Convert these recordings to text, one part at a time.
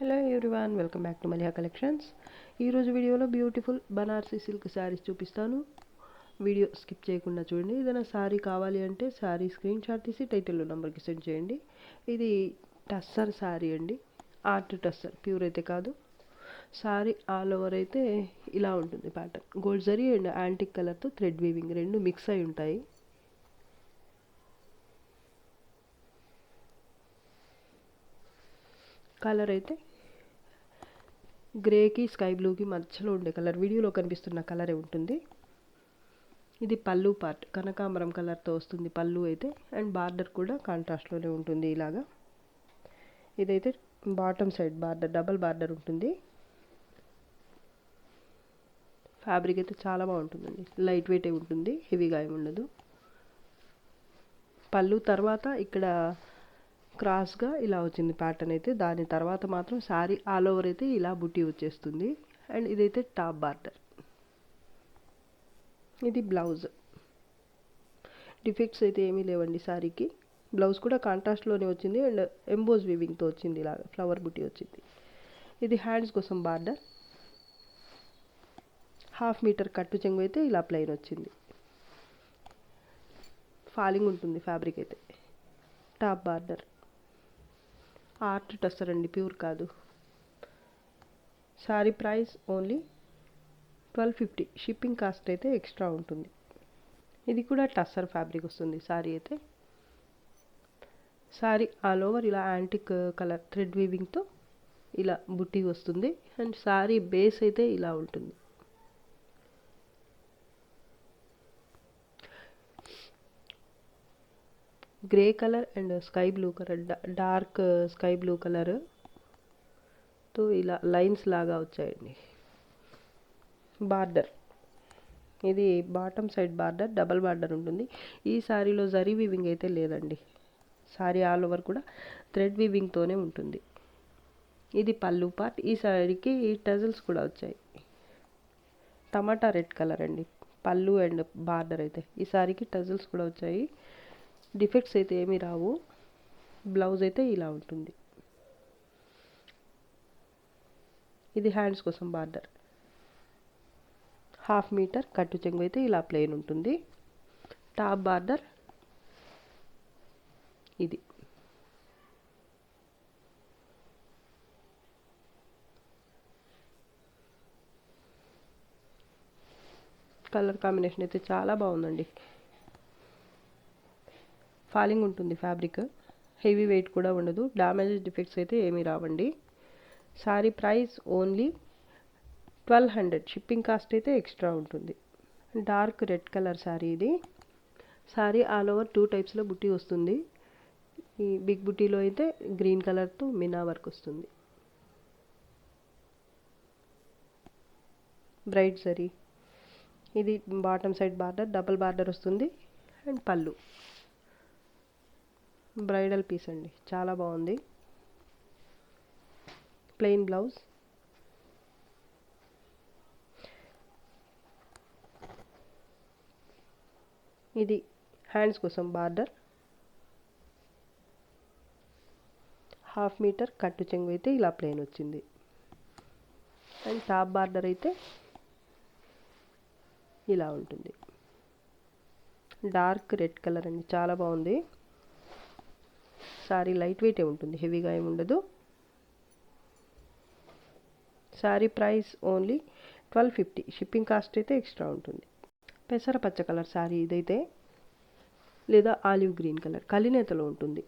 Hello everyone, welcome back to Maliha collections. ఈరోజు వీడియోలో beautiful Banarasi silk saris చూపిస్తాను. వీడియో స్కిప్ చేయకుండా చూడండి. ఏదైనా శారీ కావాలి అంటే శారీ స్క్రీన్ షాట్ తీసి టైటిల్లో నెంబర్కి సెండ్ చేయండి. ఇది టస్సర్ శారీ అండి, ఆర్ట్ టస్సర్, ప్యూర్ అయితే కాదు. శారీ ఆల్ ఓవర్ అయితే ఇలా ఉంటుంది pattern. Gold zari and antique కలర్తో థ్రెడ్ వీవింగ్ రెండు మిక్స్ అయి ఉంటాయి. కలర్ అయితే గ్రేకి స్కై బ్లూకి మధ్యలో ఉండే కలర్, వీడియోలో కనిపిస్తున్న కలరే ఉంటుంది. ఇది పళ్ళు పార్ట్, కనకాంబరం కలర్తో వస్తుంది పళ్ళు అయితే, అండ్ బార్డర్ కూడా కాంట్రాస్ట్లోనే ఉంటుంది ఇలాగా. ఇదైతే bottom side border, double border ఉంటుంది. ఫ్యాబ్రిక్ అయితే చాలా బాగుంటుందండి, లైట్ వెయిట్ ఉంటుంది, హెవీగా ఏమి ఉండదు. పళ్ళు తర్వాత ఇక్కడ క్రాస్గా ఇలా వచ్చింది ప్యాటర్న్ అయితే, దాని తర్వాత మాత్రం శారీ ఆల్ ఓవర్ అయితే ఇలా బుట్టి వచ్చేస్తుంది. అండ్ ఇదైతే టాప్ బార్డర్. ఇది బ్లౌజ్. డిఫెక్ట్స్ అయితే ఏమీ లేవండి శారీకి. బ్లౌజ్ కూడా కాంట్రాస్ట్లోనే వచ్చింది అండ్ ఎంబోజ్ వీవింగ్తో వచ్చింది, ఇలాగా ఫ్లవర్ బుట్టి వచ్చింది. ఇది హ్యాండ్స్ కోసం బార్డర్. 1/2 మీటర్ కట్టు చెంగు అయితే ఇలా ప్లెయిన్ వచ్చింది. ఫాలింగ్ ఉంటుంది ఫ్యాబ్రిక్ అయితే. Top border. ఆర్ట్ టస్సర్ అండి, ప్యూర్ కాదు. Sari price only 1250. Shipping cost అయితే ఎక్స్ట్రా ఉంటుంది. ఇది కూడా టస్సర్ ఫ్యాబ్రిక్ వస్తుంది శారీ అయితే. శారీ ఆల్ ఓవర్ ఇలా యాంటిక్ కలర్ థ్రెడ్ వీవింగ్తో ఇలా బుట్టి వస్తుంది. అండ్ శారీ బేస్ అయితే ఇలా ఉంటుంది. Grey colour and sky blue colour, dark sky blue కలర్తో ఇలా లైన్స్ లాగా వచ్చాయండి. బార్డర్. ఇది bottom side border, double border ఉంటుంది. ఈ శారీలో జరీ వీవింగ్ అయితే లేదండి. శారీ ఆల్ ఓవర్ కూడా థ్రెడ్ వీవింగ్తోనే ఉంటుంది. ఇది పళ్ళు పార్ట్. ఈ శారీకి టజల్స్ కూడా వచ్చాయి. టమాటా రెడ్ కలర్ అండి పళ్ళు అండ్ బార్డర్ అయితే. ఈ శారీకి టజల్స్ కూడా వచ్చాయి. డిఫెక్ట్స్ అయితే ఏమీ రావు. బ్లౌజ్ అయితే ఇలా ఉంటుంది. ఇది హ్యాండ్స్ కోసం బార్డర్. 1/2 మీటర్ కట్టు చెంగు అయితే ఇలా ప్లెయిన్ ఉంటుంది. టాప్ బార్డర్ ఇది. కలర్ కాంబినేషన్ అయితే చాలా బాగుందండి. ఫాలింగ్ ఉంటుంది ఫ్యాబ్రిక్, హెవీ వెయిట్ కూడా ఉండదు. డ్యామేజ్ డిఫెక్ట్స్ అయితే ఏమీ రావండి. Sari price only 1200. Shipping cost అయితే ఎక్స్ట్రా ఉంటుంది. డార్క్ రెడ్ కలర్ శారీ ఇది. శారీ ఆల్ ఓవర్ 2 టైప్స్లో బుట్టి వస్తుంది. ఈ బిగ్ బుట్టీలో అయితే గ్రీన్ కలర్తో మీనా వర్క్ వస్తుంది. బ్రైట్ జరీ. ఇది bottom side border, double border వస్తుంది. అండ్ పళ్ళు. బ్రైడల్ పీస్ అండి, చాలా బాగుంది. Plain blouse. ఇది హ్యాండ్స్ కోసం బార్డర్. 1/2 మీటర్ కట్టు చెంగు అయితే ఇలా ప్లెయిన్ వచ్చింది. అండ్ టాప్ బార్డర్ అయితే ఇలా ఉంటుంది. డార్క్ రెడ్ కలర్ అండి, చాలా బాగుంది. శారీ లైట్ వెయిటే ఉంటుంది, హెవీగా ఏమి ఉండదు. Sari price only 1250. Shipping cost అయితే ఎక్స్ట్రా ఉంటుంది. పెసర పచ్చ కలర్ శారీ ఇదైతే, లేదా ఆలివ్ గ్రీన్ కలర్, కలినేతలో ఉంటుంది.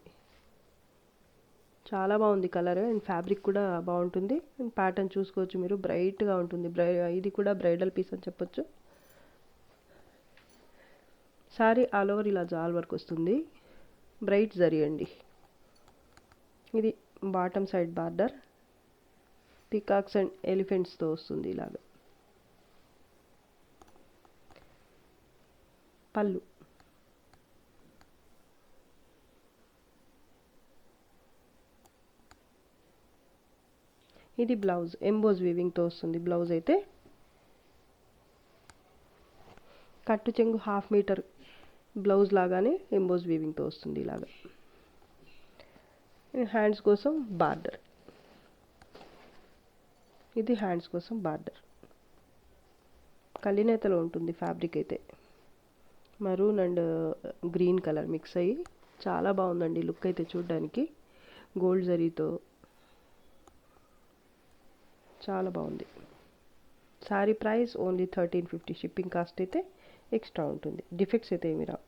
చాలా బాగుంది కలర్ అండ్ ఫ్యాబ్రిక్ కూడా బాగుంటుంది. అండ్ ప్యాటర్న్ చూసుకోవచ్చు మీరు, బ్రైట్గా ఉంటుంది. ఇది కూడా బ్రైడల్ పీస్ అని చెప్పొచ్చు. శారీ ఆల్ ఓవర్ ఇలా జాల్ వర్క్ వస్తుంది. బ్రైట్ జరీ అండి. ఇది bottom side border, peacocks and ఎలిఫెంట్స్తో వస్తుంది ఇలాగా. పళ్ళు. ఇది బ్లౌజ్, ఎంబోజ్ వీవింగ్తో వస్తుంది బ్లౌజ్ అయితే. కట్టు చెంగు 1/2 మీటర్ బ్లౌజ్ లాగానే ఎంబోజ్ వీవింగ్తో వస్తుంది ఇలాగా. హ్యాండ్స్ కోసం బార్డర్. ఇది హ్యాండ్స్ కోసం బార్డర్. కలినేతలో ఉంటుంది ఫ్యాబ్రిక్ అయితే. Maroon and green colour mix అయ్యి చాలా బాగుందండి లుక్ అయితే చూడడానికి. గోల్డ్ జరీతో చాలా బాగుంది. Sari price only 1350. Shipping cost అయితే ఎక్స్ట్రా ఉంటుంది. డిఫెక్ట్స్ అయితే ఏమి రావు.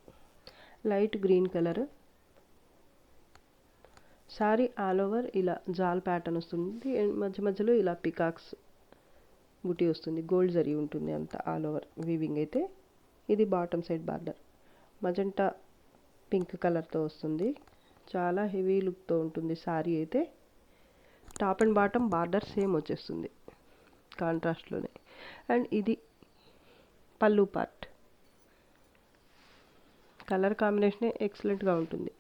Light green colour. Sari all over ఇలా జాల్ ప్యాటర్న్ వస్తుంది. మధ్య మధ్యలో ఇలా పికాక్స్ బుటీ వస్తుంది. గోల్డ్ జరీ ఉంటుంది అంతా ఆల్ ఓవర్ వీవింగ్ అయితే. ఇది bottom side border. Magenta pink కలర్తో వస్తుంది. చాలా హెవీ లుక్తో ఉంటుంది సారీ అయితే. Top and bottom border same వచ్చేస్తుంది కాంట్రాస్ట్లోనే. అండ్ ఇది పళ్ళు పార్ట్. కలర్ కాంబినేషన్ ఎక్సలెంట్గా ఉంటుంది.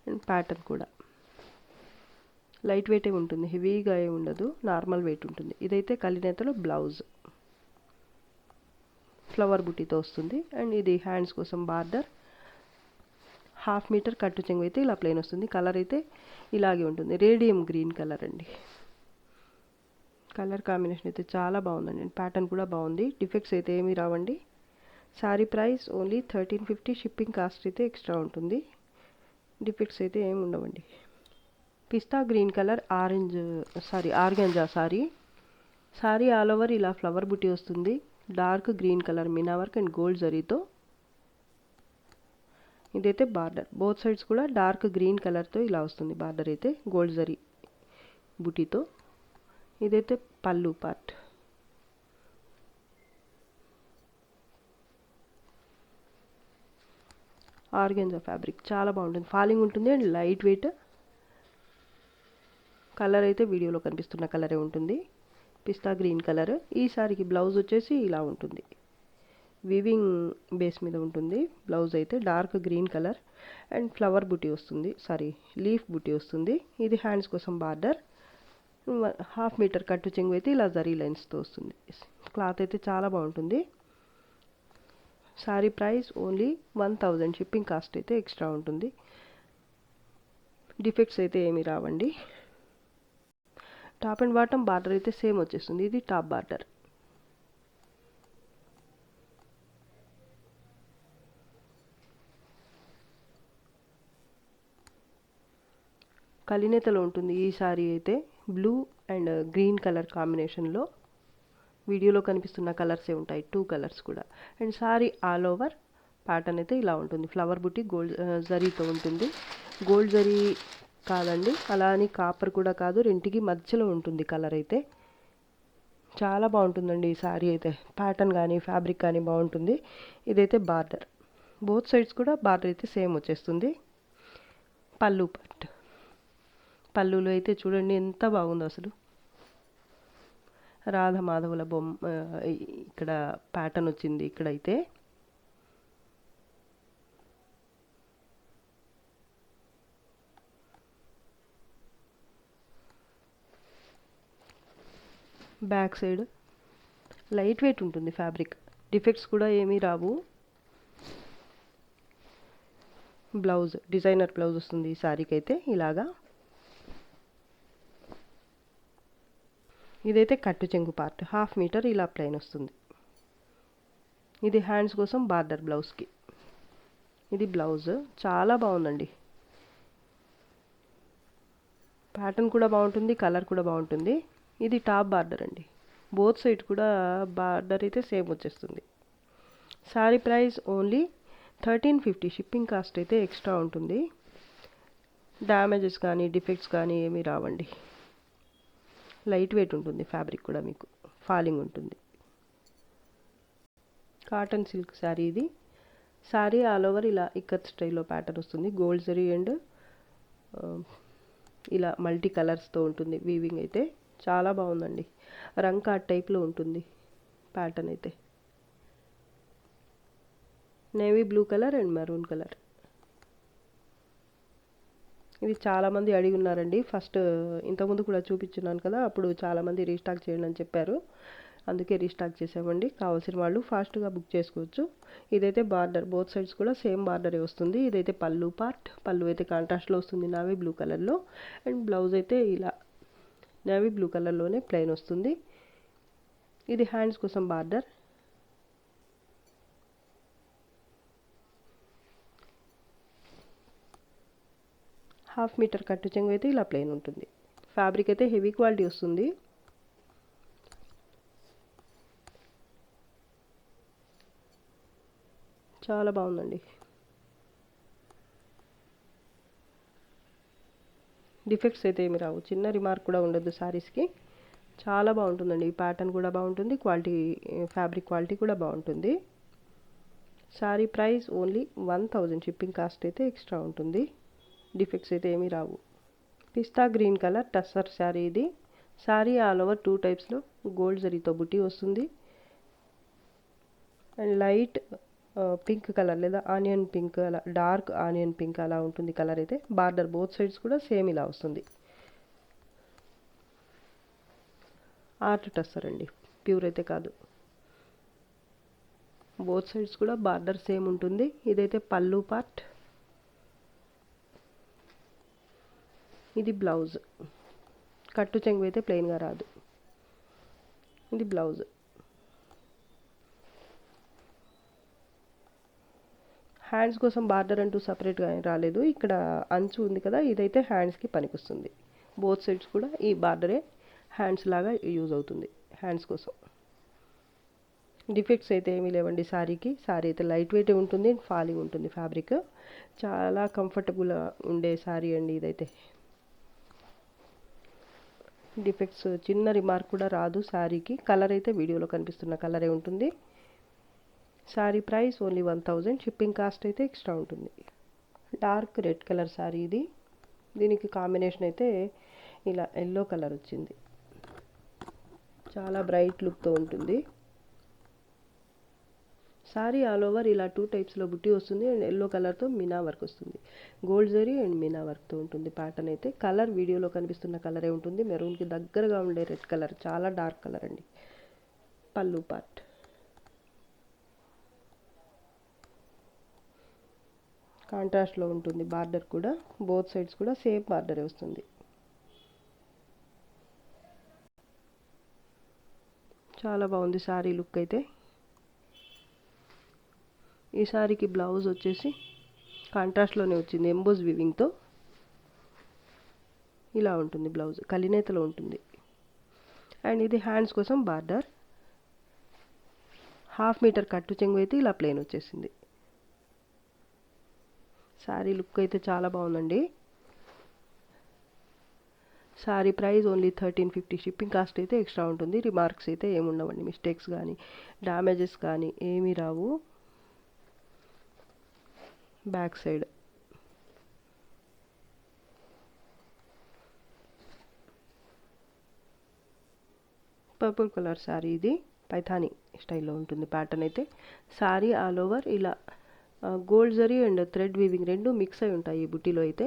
అండ్ ప్యాటర్న్ కూడా లైట్ వెయిటే ఉంటుంది, హెవీగా ఏ ఉండదు, నార్మల్ వెయిట్ ఉంటుంది. ఇదైతే కలినేతలో బ్లౌజ్ ఫ్లవర్ బుటీతో వస్తుంది. అండ్ ఇది హ్యాండ్స్ కోసం బార్డర్. 1/2 మీటర్ కట్టు చెంగు అయితే ఇలా ప్లెయిన్ వస్తుంది. కలర్ అయితే ఇలాగే ఉంటుంది. రేడియం గ్రీన్ కలర్ అండి. కలర్ కాంబినేషన్ అయితే చాలా బాగుందండి. ప్యాటర్న్ కూడా బాగుంది. డిఫెక్ట్స్ అయితే ఏమీ రావండి. Sari price only 1350. Shipping cost అయితే ఎక్స్ట్రా ఉంటుంది. డిఫెక్ట్స్ అయితే ఏమి ఉండవండి. Pista green colour organza sari. Sari all over ఇలా ఫ్లవర్ బుటీ వస్తుంది. Dark green colour meena work and gold జరీతో. ఇదైతే బార్డర్. బోత్ సైడ్స్ కూడా డార్క్ గ్రీన్ కలర్తో ఇలా వస్తుంది బార్డర్ అయితే గోల్డ్ జరీ బుటీతో. ఇదైతే పళ్ళు పార్ట్. ఆర్గంజా ఫ్యాబ్రిక్ చాలా బాగుంటుంది. ఫాలింగ్ ఉంటుంది అండ్ లైట్ వెయిట్. కలర్ అయితే వీడియోలో కనిపిస్తున్న కలరే ఉంటుంది. పిస్తా గ్రీన్ కలర్. ఈ సారీకి బ్లౌజ్ వచ్చేసి ఇలా ఉంటుంది. వీవింగ్ బేస్ మీద ఉంటుంది బ్లౌజ్ అయితే. Dark green colour and flower buti వస్తుంది, లీఫ్ బుటీ వస్తుంది. ఇది హ్యాండ్స్ కోసం బార్డర్. 1/2 మీటర్ కట్టు చెంగు అయితే ఇలా జరీ లైన్స్తో వస్తుంది. క్లాత్ అయితే చాలా బాగుంటుంది. Sorry price only 1000. Shipping cost అయితే ఎక్స్ట్రా ఉంటుంది. డిఫెక్ట్స్ అయితే ఏమీ రావండి. టాప్ అండ్ బాటమ్ బార్డర్ అయితే సేమ్ వచ్చేస్తుంది. ఇది టాప్ బార్డర్. కలినేతలో ఉంటుంది ఈ సారీ అయితే. బ్లూ అండ్ గ్రీన్ కలర్ కాంబినేషన్లో. వీడియోలో కనిపిస్తున్న కలర్సే ఉంటాయి, 2 కలర్స్ కూడా. And sorry all over pattern అయితే ఇలా ఉంటుంది. ఫ్లవర్ బుట్టి గోల్డ్ జరీతో ఉంటుంది. గోల్డ్ జరీ కాదండి, అలా అని కాపర్ కూడా కాదు, రెంటికి మధ్యలో ఉంటుంది కలర్ అయితే. చాలా బాగుంటుందండి ఈ సారీ అయితే. ప్యాటర్న్ కానీ ఫ్యాబ్రిక్ కానీ బాగుంటుంది. ఇదైతే బార్డర్. బోత్ సైడ్స్ కూడా బార్డర్ అయితే సేమ్ వచ్చేస్తుంది. పళ్ళు పార్ట్. పళ్ళులో అయితే చూడండి ఎంత బాగుందో అసలు. రాధమాధవుల బొమ్మ ఇక్కడ ప్యాటర్న్ వచ్చింది ఇక్కడైతే. బ్యాక్ సైడ్ లైట్ వెయిట్ ఉంటుంది ఫ్యాబ్రిక్. డిఫెక్ట్స్ కూడా ఏమీ రావు. బ్లౌజ్ డిజైనర్ బ్లౌజ్ వస్తుంది ఈ శారీకి అయితే ఇలాగా. ఇదైతే కట్టు చెంగు పార్ట్. 1/2 మీటర్ ఇలా ప్లెయిన్ వస్తుంది. ఇది హ్యాండ్స్ కోసం బార్డర్ బ్లౌజ్కి. ఇది బ్లౌజ్. చాలా బాగుందండి. ప్యాటర్న్ కూడా బాగుంటుంది, కలర్ కూడా బాగుంటుంది. ఇది టాప్ బార్డర్ అండి. బోత్ సైడ్ కూడా బార్డర్ అయితే సేమ్ వచ్చేస్తుంది. Sorry price only 1350. Shipping cost అయితే ఎక్స్ట్రా ఉంటుంది. డ్యామేజెస్ కానీ డిఫెక్ట్స్ కానీ ఏమీ రావండి. లైట్ వెయిట్ ఉంటుంది ఫ్యాబ్రిక్ కూడా, మీకు ఫాలింగ్ ఉంటుంది. కాటన్ సిల్క్ శారీ ఇది. శారీ ఆల్ ఓవర్ ఇలా ఇక్కత్ స్టైల్లో ప్యాటర్న్ వస్తుంది. గోల్డ్ జరీ అండ్ ఇలా మల్టీ కలర్స్తో ఉంటుంది వీవింగ్ అయితే. చాలా బాగుందండి. రంగ్ కార్డ్ టైప్లో ఉంటుంది ప్యాటర్న్ అయితే. Navy blue colour and maroon colour. ఇది చాలామంది అడిగి ఉన్నారండి. ఫస్ట్ ఇంతకుముందు కూడా చూపించున్నాను కదా, అప్పుడు చాలామంది రీస్టాక్ చేయండి అని చెప్పారు. అందుకే రీస్టాక్ చేసామండి. కావాల్సిన వాళ్ళు ఫాస్ట్గా బుక్ చేసుకోవచ్చు. ఇదైతే బార్డర్. బోత్ సైడ్స్ కూడా సేమ్ బార్డరే వస్తుంది. ఇదైతే పళ్ళు పార్ట్. పళ్ళు అయితే కాంట్రాస్ట్లో వస్తుంది నేవీ బ్లూ కలర్లో. అండ్ బ్లౌజ్ అయితే ఇలా నేవీ బ్లూ కలర్లోనే ప్లెయిన్ వస్తుంది. ఇది హ్యాండ్స్ కోసం బార్డర్. హాఫ్ మీటర్ కట్టు చెంగు అయితే ఇలా ప్లెయిన్ ఉంటుంది. ఫ్యాబ్రిక్ అయితే హెవీ క్వాలిటీ వస్తుంది. చాలా బాగుందండి. డిఫెక్ట్స్ అయితే ఏమి రావు, చిన్న రిమార్క్ కూడా ఉండదు శారీస్కి. చాలా బాగుంటుందండి. ఈ ప్యాటర్న్ కూడా బాగుంటుంది, క్వాలిటీ ఫ్యాబ్రిక్ క్వాలిటీ కూడా బాగుంటుంది. Sari price only 1000. Shipping cost అయితే ఎక్స్ట్రా ఉంటుంది. డిఫెక్ట్స్ అయితే ఏమీ రావు. పిస్తా గ్రీన్ కలర్ టస్సర్ శారీ ఇది. శారీ ఆల్ ఓవర్ 2 టైప్స్లో గోల్డ్ జరీతో బుట్టి వస్తుంది. అండ్ లైట్ పింక్ కలర్ లేదా ఆనియన్ పింక్, అలా డార్క్ ఆనియన్ పింక్ అలా ఉంటుంది కలర్ అయితే. బార్డర్ బోత్ సైడ్స్ కూడా సేమ్ ఇలా వస్తుంది. ఆర్ట్ టస్సర్ అండి, ప్యూర్ అయితే కాదు. బోత్ సైడ్స్ కూడా బార్డర్ సేమ్ ఉంటుంది. ఇదైతే పళ్ళు పార్ట్. ఇది బ్లౌజ్. కట్టు చెంగు అయితే ప్లెయిన్గా రాదు. ఇది బ్లౌజ్. హ్యాండ్స్ కోసం బార్డర్ అంటూ సపరేట్గా రాలేదు. ఇక్కడ అంచు ఉంది కదా, ఇదైతే హ్యాండ్స్కి పనికొస్తుంది. బోత్ సైడ్స్ కూడా ఈ బార్డరే హ్యాండ్స్ లాగా యూజ్ అవుతుంది హ్యాండ్స్ కోసం. డిఫెక్ట్స్ అయితే ఏమీ లేవండి శారీకి. శారీ అయితే లైట్ వెయిట్ ఉంటుంది, ఫాలింగ్ ఉంటుంది ఫ్యాబ్రిక్. చాలా కంఫర్టబుల్గా ఉండే శారీ అండి ఇదైతే. డిఫెక్ట్స్ చిన్న రిమార్క్ కూడా రాదు శారీకి. కలర్ అయితే వీడియోలో కనిపిస్తున్న కలరే ఉంటుంది. Sari price only 1000. Shipping cost అయితే ఎక్స్ట్రా ఉంటుంది. డార్క్ రెడ్ కలర్ శారీ ఇది. దీనికి కాంబినేషన్ అయితే ఇలా ఎల్లో కలర్ వచ్చింది. చాలా బ్రైట్ లుక్తో ఉంటుంది. శారీ ఆల్ ఓవర్ ఇలా 2 టైప్స్లో బుట్టి వస్తుంది. అండ్ ఎల్లో కలర్తో మీనా వర్క్ వస్తుంది. గోల్డ్ జరీ అండ్ మీనా వర్క్తో ఉంటుంది ప్యాటర్న్ అయితే. కలర్ వీడియోలో కనిపిస్తున్న కలరే ఉంటుంది. మెరూన్కి దగ్గరగా ఉండే రెడ్ కలర్, చాలా డార్క్ కలర్ అండి. పళ్ళు పార్ట్. కాంట్రాస్ట్లో ఉంటుంది బార్డర్ కూడా. బోత్ సైడ్స్ కూడా సేమ్ బార్డరే వస్తుంది. చాలా బాగుంది శారీ లుక్ అయితే. ఈ శారీకి బ్లౌజ్ వచ్చేసి కాంట్రాస్ట్లోనే వచ్చింది, ఎంబోజ్ వివింగ్తో. ఇలా ఉంటుంది బ్లౌజ్, కలినేతలో ఉంటుంది. అండ్ ఇది హ్యాండ్స్ కోసం బార్డర్. హాఫ్ మీటర్ కట్టు చెంగు అయితే ఇలా ప్లెయిన్ వచ్చేసింది. శారీ లుక్ అయితే చాలా బాగుందండి. Sari price only 1350. Shipping cost అయితే ఎక్స్ట్రా ఉంటుంది. రిమార్క్స్ అయితే ఏముండవండి, మిస్టేక్స్ కానీ డ్యామేజెస్ కానీ ఏమీ రావు. Back side purple colour sari ఇది. పైథానీ స్టైల్లో ఉంటుంది ప్యాటర్న్ అయితే. శారీ ఆల్ ఓవర్ ఇలా gold zari and thread weaving రెండు మిక్స్ అయి ఉంటాయి ఈ బుట్టిలో అయితే.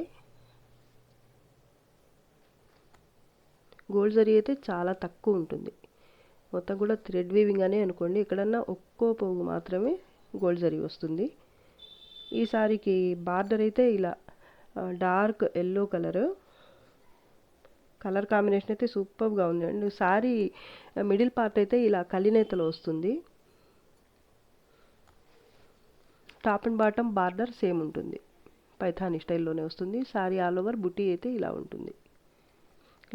గోల్డ్ జరీ అయితే చాలా తక్కువ ఉంటుంది, మొత్తం కూడా థ్రెడ్ వీవింగ్ అనే అనుకోండి. ఎక్కడన్నా ఒక్కో పోగు మాత్రమే గోల్డ్ జరీ వస్తుంది. ఈ శారీకి బార్డర్ అయితే ఇలా డార్క్ ఎల్లో కలర్ కాంబినేషన్ అయితే సూపర్గా ఉంది. అండ్ శారీ మిడిల్ పార్ట్ అయితే ఇలా కలినేతలో వస్తుంది. Top and bottom border same ఉంటుంది, పైథానీ స్టైల్లోనే వస్తుంది. శారీ ఆల్ ఓవర్ బుట్టి అయితే ఇలా ఉంటుంది.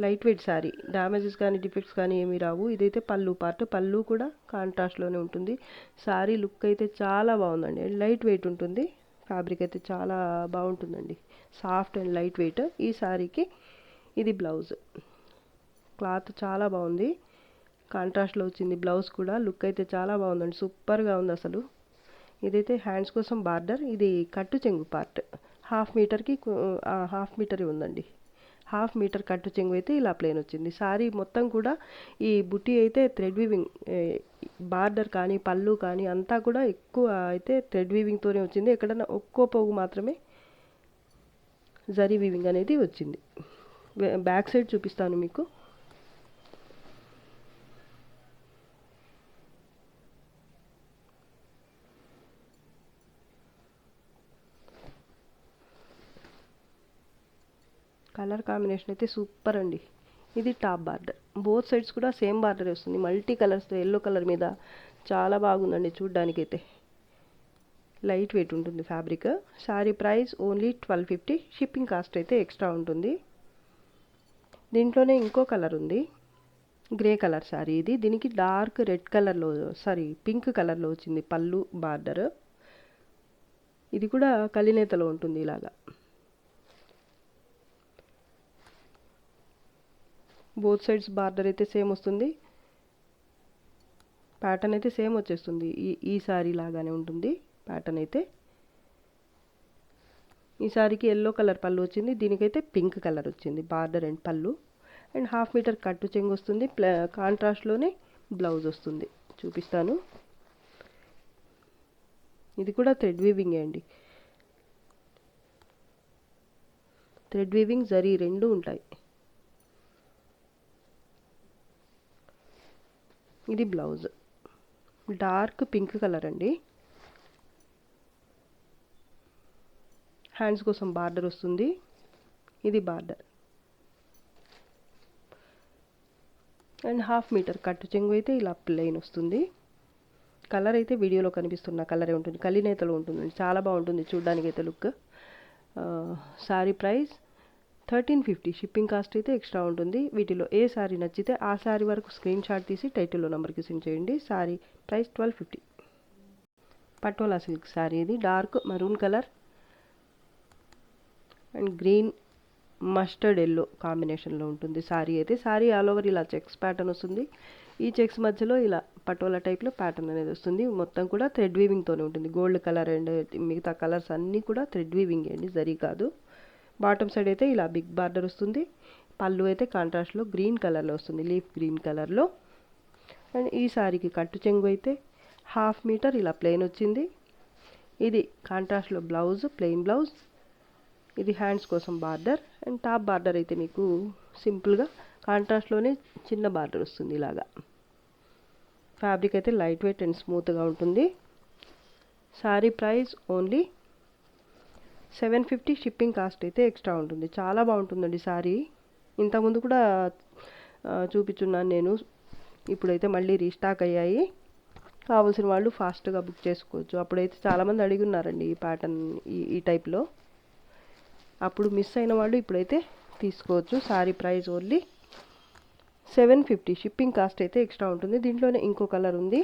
లైట్ వెయిట్ శారీ, డ్యామేజెస్ కానీ డిఫెక్ట్స్ కానీ ఏమీ రావు. ఇదైతే పళ్ళు పార్ట్. పళ్ళు కూడా కాంట్రాస్ట్లోనే ఉంటుంది. శారీ లుక్ అయితే చాలా బాగుందండి. లైట్ వెయిట్ ఉంటుంది. ఫ్యాబ్రిక్ అయితే చాలా బాగుంటుందండి, సాఫ్ట్ అండ్ లైట్ వెయిట్. ఈ శారీకి ఇది బ్లౌజ్. క్లాత్ చాలా బాగుంది, కాంట్రాస్ట్లో వచ్చింది బ్లౌజ్ కూడా. లుక్ అయితే చాలా బాగుందండి, సూపర్గా ఉంది అసలు. ఇదైతే హ్యాండ్స్ కోసం బార్డర్. ఇది కట్టు చెంగు పార్ట్. హాఫ్ మీటరే ఉందండి. హాఫ్ మీటర్ కట్టు చెంగు అయితే ఇలా ప్లెయిన్ వచ్చింది. శారీ మొత్తం కూడా ఈ బుట్టి అయితే థ్రెడ్ వీవింగ్, బార్డర్ కానీ పళ్ళు కానీ అంతా కూడా ఎక్కువ అయితే థ్రెడ్ వీవింగ్తోనే వచ్చింది. ఎక్కడన్నా ఒక్కో పోగు మాత్రమే జరీ వీవింగ్ అనేది వచ్చింది. బ్యాక్ సైడ్ చూపిస్తాను మీకు. కలర్ కాంబినేషన్ అయితే సూపర్ అండి. ఇది టాప్ బార్డర్. బోత్ సైడ్స్ కూడా సేమ్ బార్డర్ వస్తుంది, మల్టీ కలర్స్తో. ఎల్లో కలర్ మీద చాలా బాగుందండి చూడ్డానికైతే. లైట్ వెయిట్ ఉంటుంది fabric. Sari price only 1250. Shipping cost అయితే ఎక్స్ట్రా ఉంటుంది. దీంట్లోనే ఇంకో కలర్ ఉంది, గ్రే కలర్ శారీ ఇది. దీనికి డార్క్ రెడ్ కలర్లో, పింక్ కలర్లో వచ్చింది పళ్ళు బార్డర్. ఇది కూడా కలినేతలో ఉంటుంది ఇలాగా. బోత్ సైడ్స్ బార్డర్ అయితే సేమ్ వస్తుంది. ప్యాటర్న్ అయితే సేమ్ వచ్చేస్తుంది. ఈ శారీ లాగానే ఉంటుంది ప్యాటర్న్ అయితే. ఈ శారీకి ఎల్లో కలర్ పళ్ళు వచ్చింది, దీనికైతే పింక్ కలర్ వచ్చింది బార్డర్ అండ్ పళ్ళు. అండ్ 1/2 మీటర్ కట్టు చెంగు వస్తుంది. కాంట్రాస్ట్లోనే బ్లౌజ్ వస్తుంది. చూపిస్తాను. ఇది కూడా థ్రెడ్ వీవింగ్ అండి. థ్రెడ్ వీవింగ్ జరీ రెండు ఉంటాయి. ఇది బ్లౌజ్, డార్క్ పింక్ కలర్ అండి. హ్యాండ్స్ కోసం బార్డర్ వస్తుంది. ఇది బార్డర్. అండ్ 1/2 మీటర్ కట్టు చెంగు అయితే ఇలా ప్లెయిన్ వస్తుంది. కలర్ అయితే వీడియోలో కనిపిస్తున్న కలరే ఉంటుంది, కలినేతలో ఉంటుందండి. చాలా బాగుంటుంది చూడ్డానికి అయితే look. Sari price 1350. Shipping cost అయితే ఎక్స్ట్రా ఉంటుంది. వీటిలో ఏ శారీ నచ్చితే ఆ శారీ వరకు స్క్రీన్ షాట్ తీసి టైటిల్లో నెంబర్కి సెండ్ చేయండి. శారీ ప్రైస్ 1250. పటోలా సిల్క్ శారీ ఇది. Dark maroon colour and green mustard yellow కాంబినేషన్లో ఉంటుంది శారీ అయితే. శారీ ఆల్ ఓవర్ ఇలా చెక్స్ ప్యాటర్న్ వస్తుంది. ఈ చెక్స్ మధ్యలో ఇలా పటోలా టైప్లో ప్యాటర్న్ అనేది వస్తుంది. మొత్తం కూడా థ్రెడ్ వీవింగ్తోనే ఉంటుంది. గోల్డ్ కలర్ అండ్ మిగతా కలర్స్ అన్నీ కూడా థ్రెడ్ వీవింగ్ అండి, జరీ కాదు. బాటమ్ సైడ్ అయితే ఇలా బిగ్ బార్డర్ వస్తుంది. పళ్ళు అయితే కాంట్రాస్ట్లో గ్రీన్ కలర్లో వస్తుంది, లీఫ్ గ్రీన్ కలర్లో. అండ్ ఈ శారీకి కట్టు చెంగు అయితే 1/2 మీటర్ ఇలా ప్లెయిన్ వచ్చింది. ఇది కాంట్రాస్ట్లో బ్లౌజ్, ప్లెయిన్ బ్లౌజ్. ఇది హ్యాండ్స్ కోసం బార్డర్. అండ్ టాప్ బార్డర్ అయితే మీకు సింపుల్గా కాంట్రాస్ట్లోనే చిన్న బార్డర్ వస్తుంది ఇలాగా. ఫ్యాబ్రిక్ అయితే లైట్ వెయిట్ అండ్ స్మూత్గా ఉంటుంది. Sari price only 750. Shipping cost అయితే ఎక్స్ట్రా ఉంటుంది. చాలా బాగుంటుందండి శారీ. ఇంతకుముందు కూడా చూపించున్నాను నేను. ఇప్పుడైతే మళ్ళీ రీస్టాక్ అయ్యాయి. కావాల్సిన వాళ్ళు ఫాస్ట్గా బుక్ చేసుకోవచ్చు. అప్పుడైతే చాలామంది అడిగి ఉన్నారండి ఈ ప్యాటర్న్, ఈ టైప్లో. అప్పుడు మిస్ అయిన వాళ్ళు ఇప్పుడైతే తీసుకోవచ్చు. Sari price only 750. Shipping cost అయితే ఎక్స్ట్రా ఉంటుంది. దీంట్లోనే ఇంకో కలర్ ఉంది.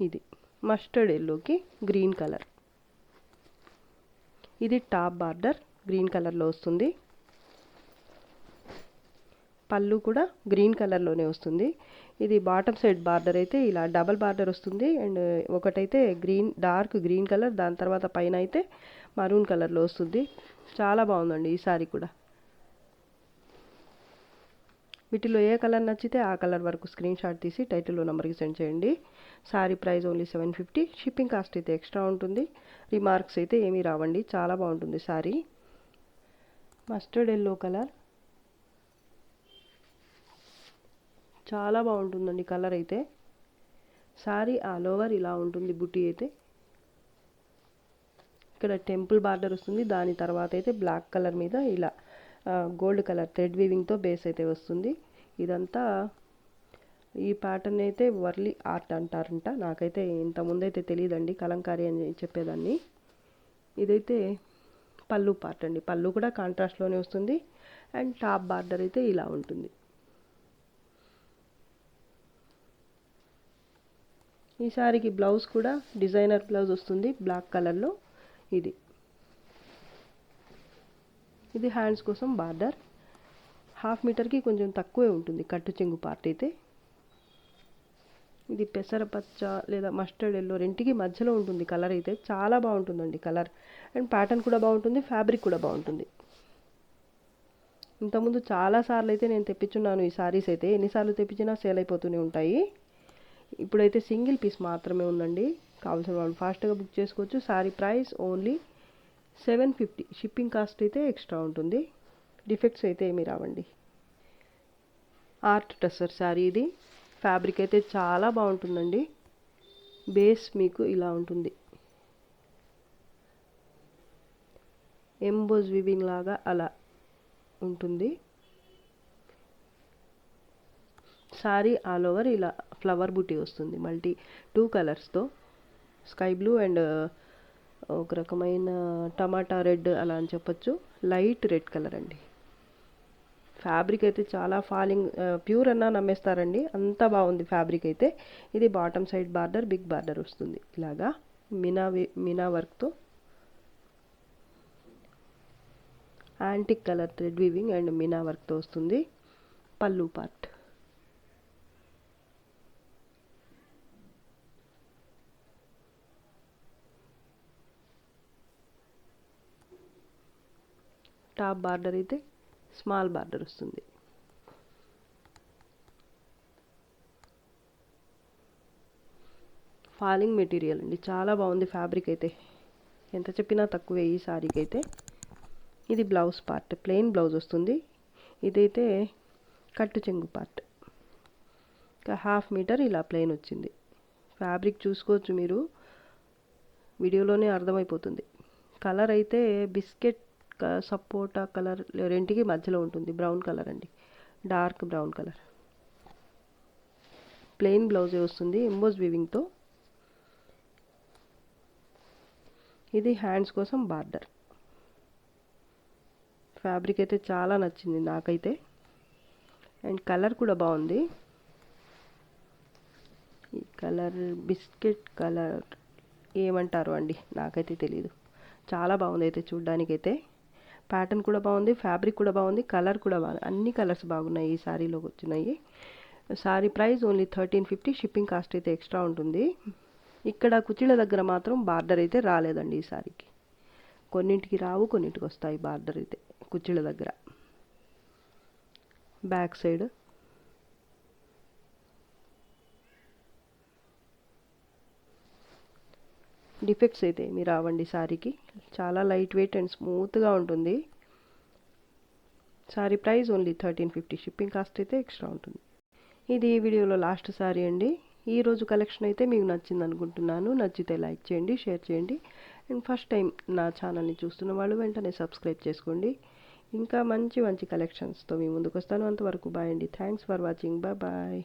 ఇది మస్టర్డ్ ఎల్లోకి గ్రీన్ కలర్. ఇది టాప్ బార్డర్ గ్రీన్ కలర్లో వస్తుంది. పళ్ళు కూడా గ్రీన్ కలర్లోనే వస్తుంది. ఇది బాటమ్ సైడ్ బార్డర్ అయితే ఇలా డబల్ బార్డర్ వస్తుంది. అండ్ ఒకటైతే డార్క్ గ్రీన్ కలర్, దాని తర్వాత పైన అయితే మరూన్ కలర్లో వస్తుంది. చాలా బాగుందండి ఈ సారీ కూడా. వీటిలో ఏ కలర్ నచ్చితే ఆ కలర్ వరకు స్క్రీన్ షాట్ తీసి టైటిల్లో నెంబర్కి సెండ్ చేయండి. Sari price only 750. Shipping cost అయితే ఎక్స్ట్రా ఉంటుంది. రిమార్క్స్ అయితే ఏమీ రావండి. చాలా బాగుంటుంది శారీ. మస్టర్డ్ ఎల్లో కలర్ చాలా బాగుంటుందండి కలర్ అయితే. శారీ ఆల్ ఓవర్ ఇలా ఉంటుంది. బుట్టి అయితే ఇక్కడ టెంపుల్ బార్డర్ వస్తుంది. దాని తర్వాత అయితే బ్లాక్ కలర్ మీద ఇలా గోల్డ్ కలర్ థ్రెడ్ వీవింగ్తో బేస్ అయితే వస్తుంది. ఇదంతా ఈ ప్యాటర్న్ అయితే వర్లీ ఆర్ట్ అంటారంట. నాకైతే ఇంతకుముందైతే తెలియదండి, కలంకారీ అని చెప్పేదాన్ని. ఇదైతే పళ్ళు పార్ట్ అండి. పళ్ళు కూడా కాంట్రాస్ట్లోనే వస్తుంది. అండ్ టాప్ బార్డర్ అయితే ఇలా ఉంటుంది. ఈ సారీకి బ్లౌజ్ కూడా డిజైనర్ బ్లౌజ్ వస్తుంది బ్లాక్ కలర్లో. ఇది హ్యాండ్స్ కోసం బార్డర్. 1/2 మీటర్కి కొంచెం తక్కువే ఉంటుంది కట్టు చెంగు పార్ట్ అయితే. ఇది పెసరపచ్చ లేదా మస్టర్డ్ ఎల్లో రెంటికి మధ్యలో ఉంటుంది కలర్ అయితే. చాలా బాగుంటుందండి కలర్. అండ్ ప్యాటర్న్ కూడా బాగుంటుంది, ఫ్యాబ్రిక్ కూడా బాగుంటుంది. ఇంతకుముందు చాలాసార్లు అయితే నేను తెప్పించున్నాను ఈ సారీస్ అయితే. ఎన్నిసార్లు తెప్పించినా సేల్ అయిపోతూనే ఉంటాయి. ఇప్పుడైతే సింగిల్ పీస్ మాత్రమే ఉందండి. కావాల్సిన వాళ్ళు ఫాస్ట్గా బుక్ చేసుకోవచ్చు. Sorry price only 750. Shipping cost అయితే ఎక్స్ట్రా ఉంటుంది. డిఫెక్ట్స్ అయితే ఏమీ రావండి. ఆర్ట్ టస్సర్ శారీ ఇది. ఫ్యాబ్రిక్ అయితే చాలా బాగుంటుందండి. బేస్ మీకు ఇలా ఉంటుంది. ఎంబోజ్ వివింగ్ లాగా అలా ఉంటుంది. సారీ ఆల్ ఓవర్ ఇలా ఫ్లవర్ బుటీ వస్తుంది. మల్టీ 2 కలర్స్తో, స్కై బ్లూ అండ్ ఒక రకమైన టమాటా రెడ్ అలా అని చెప్పొచ్చు. లైట్ రెడ్ కలర్ అండి. ఫ్యాబ్రిక్ అయితే చాలా ఫాలింగ్, ప్యూర్ అన్నా నమ్మేస్తారండి, అంత బాగుంది ఫ్యాబ్రిక్ అయితే. ఇది bottom side border, big border వస్తుంది ఇలాగా మీనా వర్క్తో. Antique colour thread weaving and meena వర్క్తో వస్తుంది. పళ్ళు పార్ట్. టాప్ బార్డర్ అయితే స్మాల్ బార్డర్ వస్తుంది. ఫాలింగ్ మెటీరియల్ అండి, చాలా బాగుంది ఫ్యాబ్రిక్ అయితే. ఎంత చెప్పినా తక్కువే ఈ సారీకి అయితే. ఇది బ్లౌజ్ పార్ట్, ప్లెయిన్ బ్లౌజ్ వస్తుంది. ఇదైతే కట్టు చెంగు పార్ట్. ఇంకా 1/2 మీటర్ ఇలా ప్లెయిన్ వచ్చింది. ఫ్యాబ్రిక్ చూసుకోవచ్చు మీరు, వీడియోలోనే అర్థమైపోతుంది. కలర్ అయితే బిస్కెట్ సపోటా కలర్ రెంటికి మధ్యలో ఉంటుంది. బ్రౌన్ కలర్ అండి, డార్క్ బ్రౌన్ కలర్. ప్లెయిన్ బ్లౌజే వస్తుంది ఎంబోజ్ వీవింగ్తో. ఇది హ్యాండ్స్ కోసం బార్డర్. ఫ్యాబ్రిక్ అయితే చాలా నచ్చింది నాకైతే, అండ్ కలర్ కూడా బాగుంది. ఈ కలర్ బిస్కెట్ కలర్ ఏమంటారు అండి, నాకైతే తెలీదు. చాలా బాగుంది అయితే చూడ్డానికైతే. ప్యాటర్న్ కూడా బాగుంది, ఫ్యాబ్రిక్ కూడా బాగుంది, కలర్ కూడా బాగుంది. అన్ని కలర్స్ బాగున్నాయి ఈ శారీలోకి వచ్చినాయి. Sari price only 1350. Shipping cost అయితే ఎక్స్ట్రా ఉంటుంది. ఇక్కడ కుచ్చిళ్ళ దగ్గర మాత్రం బార్డర్ అయితే రాలేదండి ఈ శారీకి. కొన్నింటికి రావు, కొన్నింటికి వస్తాయి బార్డర్ అయితే కుచ్చిళ్ళ దగ్గర. బ్యాక్ సైడ్ డిఫెక్ట్స్ అయితే ఏమి రావండి శారీకి. చాలా లైట్ వెయిట్ అండ్ స్మూత్గా ఉంటుంది. Sari price only 1350. Shipping cost అయితే ఎక్స్ట్రా ఉంటుంది. ఇది ఈ వీడియోలో లాస్ట్ శారీ అండి. ఈరోజు కలెక్షన్ అయితే మీకు నచ్చింది అనుకుంటున్నాను. నచ్చితే లైక్ చేయండి, షేర్ చేయండి. అండ్ ఫస్ట్ టైం నా ఛానల్ని చూస్తున్న వాళ్ళు వెంటనే సబ్స్క్రైబ్ చేసుకోండి. ఇంకా మంచి మంచి కలెక్షన్స్తో మీ ముందుకు వస్తాను. అంతవరకు బాయ్ అండి. Thanks for watching. బాయ్.